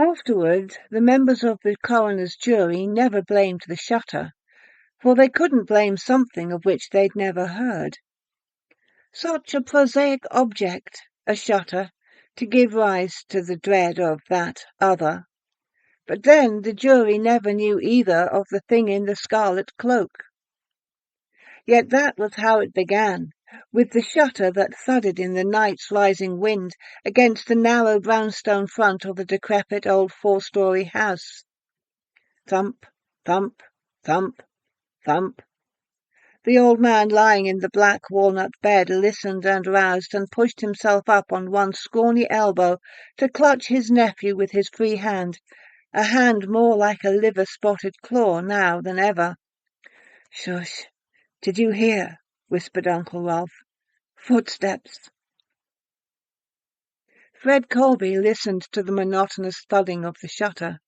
Afterward, the members of the coroner's jury never blamed the shutter, for they couldn't blame something of which they'd never heard. Such a prosaic object, a shutter, to give rise to the dread of that other. But then the jury never knew either of the thing in the scarlet cloak. Yet that was how it began, with the shutter that thudded in the night's rising wind against the narrow brownstone front of the decrepit old four-story house. Thump, thump, thump, thump. The old man lying in the black walnut bed listened and roused and pushed himself up on one scrawny elbow to clutch his nephew with his free hand, a hand more like a liver-spotted claw now than ever. "Shush! Did you hear?" whispered Uncle Ralph. "Footsteps." Fred Colby listened to the monotonous thudding of the shutter.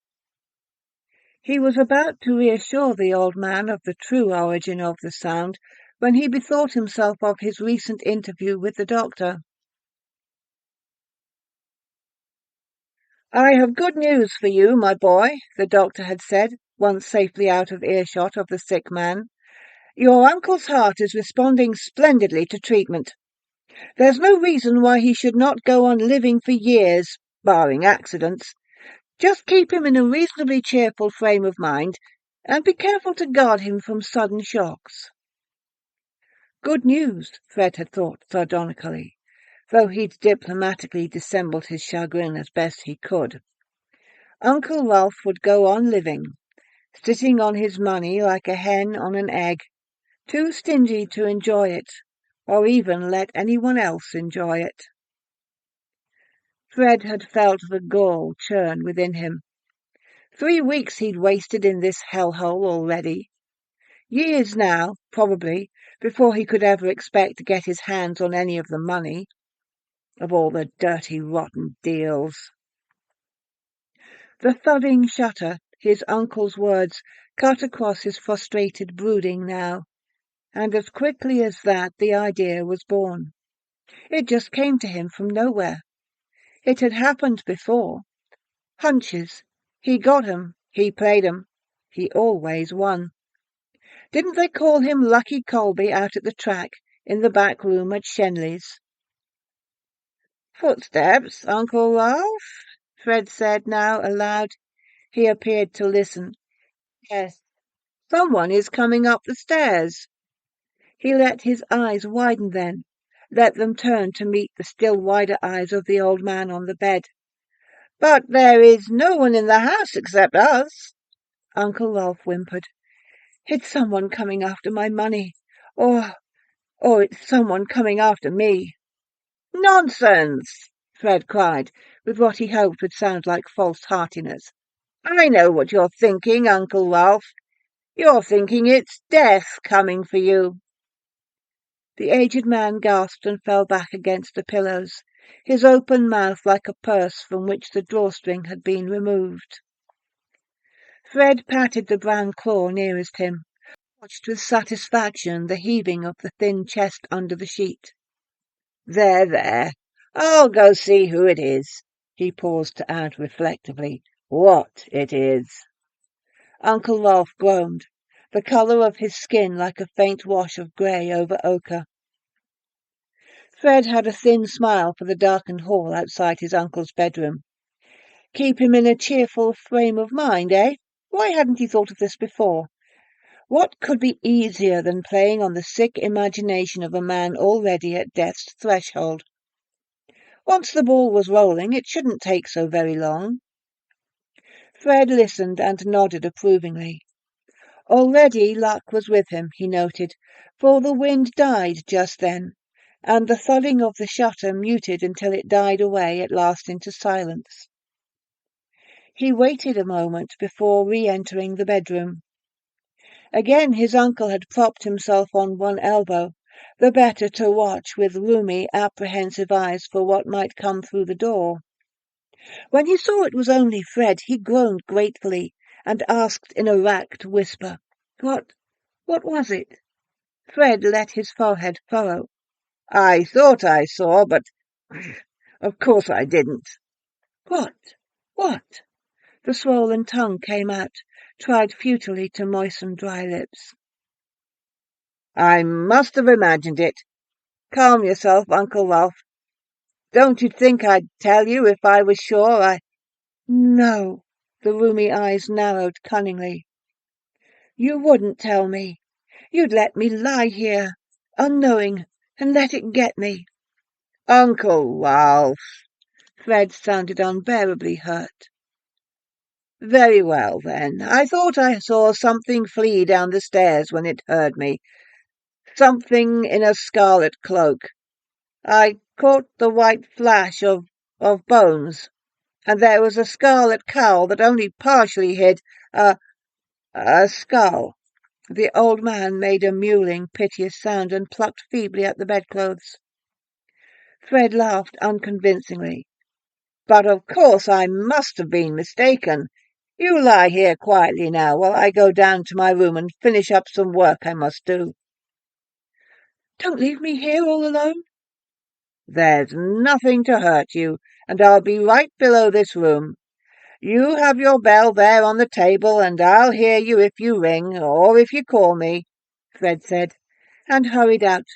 He was about to reassure the old man of the true origin of the sound when he bethought himself of his recent interview with the doctor. "I have good news for you, my boy," the doctor had said, once safely out of earshot of the sick man. "Your uncle's heart is responding splendidly to treatment. There's no reason why he should not go on living for years, barring accidents. Just keep him in a reasonably cheerful frame of mind, and be careful to guard him from sudden shocks." Good news, Fred had thought sardonically, though he'd diplomatically dissembled his chagrin as best he could. Uncle Ralph would go on living, sitting on his money like a hen on an egg, too stingy to enjoy it, or even let anyone else enjoy it. Fred had felt the gall churn within him. 3 weeks he'd wasted in this hellhole already. Years now, probably, before he could ever expect to get his hands on any of the money. Of all the dirty, rotten deals. The thudding shutter, his uncle's words, cut across his frustrated brooding now, and as quickly as that the idea was born. It just came to him from nowhere. It had happened before. Hunches. He got 'em. He played 'em. He always won. Didn't they call him Lucky Colby out at the track, in the back room at Shenley's? "Footsteps, Uncle Ralph?" Fred said now aloud. He appeared to listen. "Yes. Someone is coming up the stairs." He let his eyes widen then, let them turn to meet the still wider eyes of the old man on the bed. "But there is no one in the house except us," Uncle Ralph whimpered. "It's someone coming after my money, or it's someone coming after me." "Nonsense!" Fred cried, with what he hoped would sound like false heartiness. "I know what you're thinking, Uncle Ralph. You're thinking it's death coming for you." The aged man gasped and fell back against the pillows, his open mouth like a purse from which the drawstring had been removed. Fred patted the brown claw nearest him, watched with satisfaction the heaving of the thin chest under the sheet. "There, there. I'll go see who it is," he paused to add reflectively, "what it is." Uncle Ralph groaned, the colour of his skin like a faint wash of grey over ochre. Fred had a thin smile for the darkened hall outside his uncle's bedroom. Keep him in a cheerful frame of mind, eh? Why hadn't he thought of this before? What could be easier than playing on the sick imagination of a man already at death's threshold? Once the ball was rolling, it shouldn't take so very long. Fred listened and nodded approvingly. Already luck was with him, he noted, for the wind died just then, and the thudding of the shutter muted until it died away at last into silence. He waited a moment before re-entering the bedroom. Again his uncle had propped himself on one elbow, the better to watch with rheumy, apprehensive eyes for what might come through the door. When he saw it was only Fred, he groaned gratefully, and asked in a racked whisper, What was it?" Fred let his forehead furrow. "I thought I saw, but of course I didn't." "What? What?" The swollen tongue came out, tried futilely to moisten dry lips. "I must have imagined it. Calm yourself, Uncle Ralph. Don't you think I'd tell you if I was sure? No." The roomy eyes narrowed cunningly. "You wouldn't tell me. You'd let me lie here, unknowing, and let it get me." "Uncle Ralph!" Fred sounded unbearably hurt. "Very well, then. I thought I saw something flee down the stairs when it heard me. Something in a scarlet cloak. I caught the white flash of bones, and there was a scarlet cowl that only partially hid a skull." The old man made a mewling, piteous sound and plucked feebly at the bedclothes. Fred laughed unconvincingly. "But of course I must have been mistaken. You lie here quietly now while I go down to my room and finish up some work I must do." "Don't leave me here all alone." "There's nothing to hurt you, and I'll be right below this room. You have your bell there on the table, and I'll hear you if you ring, or if you call me," Fred said, and hurried out,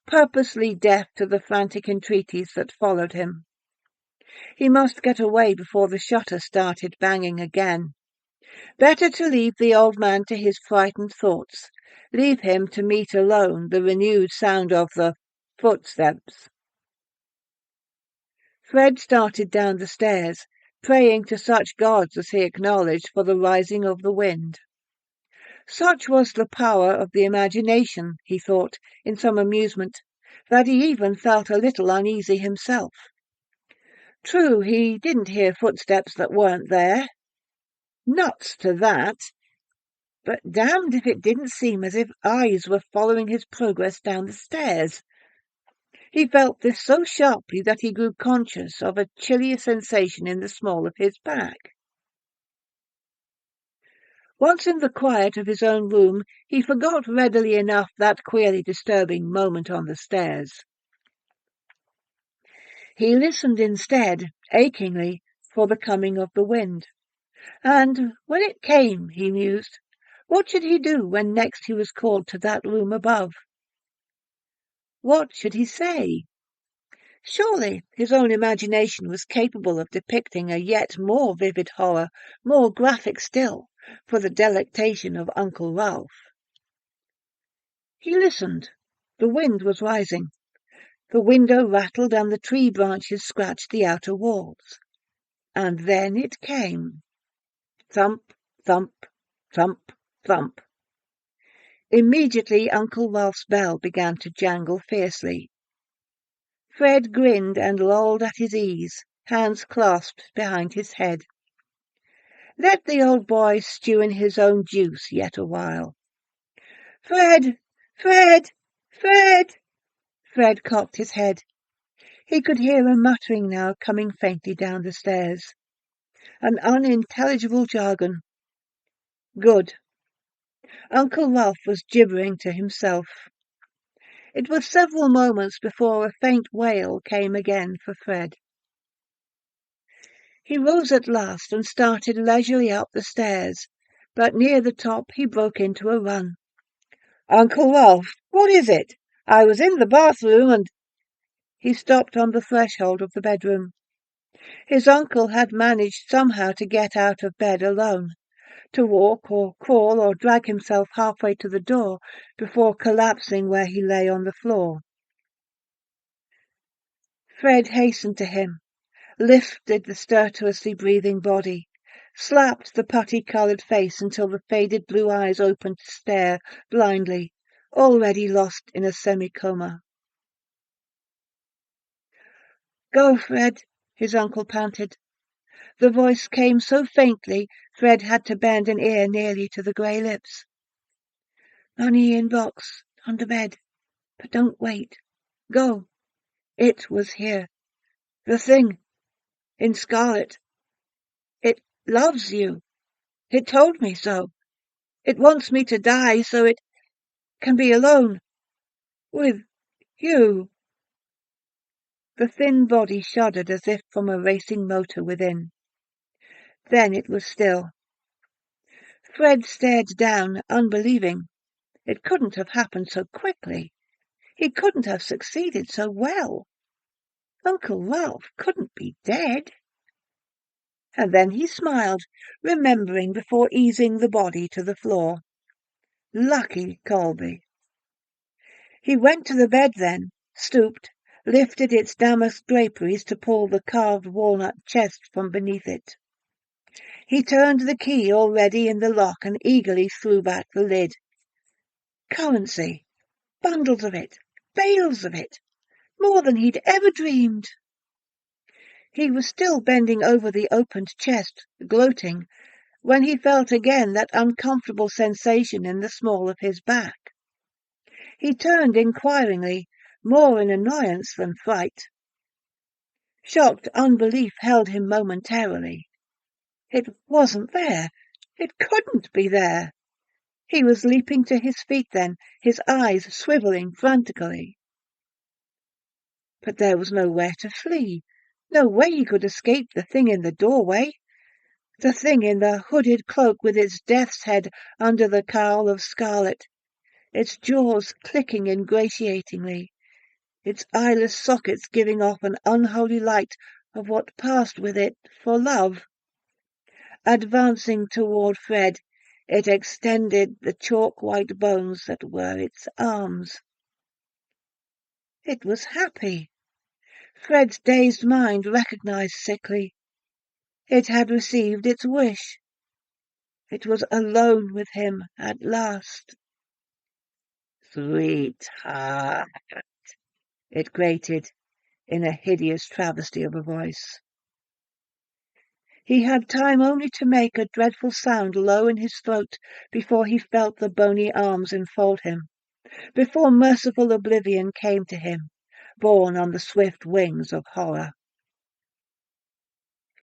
purposely deaf to the frantic entreaties that followed him. He must get away before the shutter started banging again. Better to leave the old man to his frightened thoughts, leave him to meet alone the renewed sound of the footsteps. Fred started down the stairs, praying to such gods as he acknowledged for the rising of the wind. Such was the power of the imagination, he thought, in some amusement, that he even felt a little uneasy himself. True, he didn't hear footsteps that weren't there. Nuts to that. But damned if it didn't seem as if eyes were following his progress down the stairs. He felt this so sharply that he grew conscious of a chilly sensation in the small of his back. Once in the quiet of his own room, he forgot readily enough that queerly disturbing moment on the stairs. He listened instead, achingly, for the coming of the wind. And when it came, he mused, what should he do when next he was called to that room above? What should he say? Surely his own imagination was capable of depicting a yet more vivid horror, more graphic still, for the delectation of Uncle Ralph. He listened. The wind was rising. The window rattled and the tree branches scratched the outer walls. And then it came. Thump, thump, thump, thump. Immediately Uncle Ralph's bell began to jangle fiercely. Fred grinned and lolled at his ease, hands clasped behind his head. Let the old boy stew in his own juice yet a while. "Fred! Fred! Fred!" Fred cocked his head. He could hear a muttering now coming faintly down the stairs. An unintelligible jargon. Good. Uncle Ralph was gibbering to himself. It was several moments before a faint wail came again for Fred. He rose at last and started leisurely up the stairs, but near the top he broke into a run. "Uncle Ralph, what is it? I was in the bathroom and—" He stopped on the threshold of the bedroom. His uncle had managed somehow to get out of bed alone, to walk or crawl or drag himself halfway to the door before collapsing where he lay on the floor. Fred hastened to him, lifted the stertorously breathing body, slapped the putty-coloured face until the faded blue eyes opened to stare blindly, already lost in a semi-coma. "Go, Fred," his uncle panted. The voice came so faintly Fred had to bend an ear nearly to the grey lips. "Money in box, under bed. But don't wait. Go. It was here. The thing. In Scarlet. It loves you. It told me so. It wants me to die so it can be alone. With you." The thin body shuddered as if from a racing motor within. Then it was still. Fred stared down, unbelieving. It couldn't have happened so quickly. He couldn't have succeeded so well. Uncle Ralph couldn't be dead. And then he smiled, remembering before easing the body to the floor. Lucky Colby. He went to the bed then, stooped, lifted its damask draperies to pull the carved walnut chest from beneath it. He turned the key already in the lock and eagerly threw back the lid. Currency. Bundles of it. Bales of it. More than he'd ever dreamed. He was still bending over the opened chest, gloating, when he felt again that uncomfortable sensation in the small of his back. He turned inquiringly, more in annoyance than fright. Shocked unbelief held him momentarily. It wasn't there. It couldn't be there. He was leaping to his feet then, his eyes swiveling frantically. But there was nowhere to flee. No way he could escape the thing in the doorway. The thing in the hooded cloak with its death's head under the cowl of Scarlet, its jaws clicking ingratiatingly, its eyeless sockets giving off an unholy light of what passed with it for love. Advancing toward Fred, it extended the chalk-white bones that were its arms. It was happy. Fred's dazed mind recognized sickly. It had received its wish. It was alone with him at last. Sweetheart, it grated in a hideous travesty of a voice. He had time only to make a dreadful sound low in his throat before he felt the bony arms enfold him, before merciful oblivion came to him, borne on the swift wings of horror.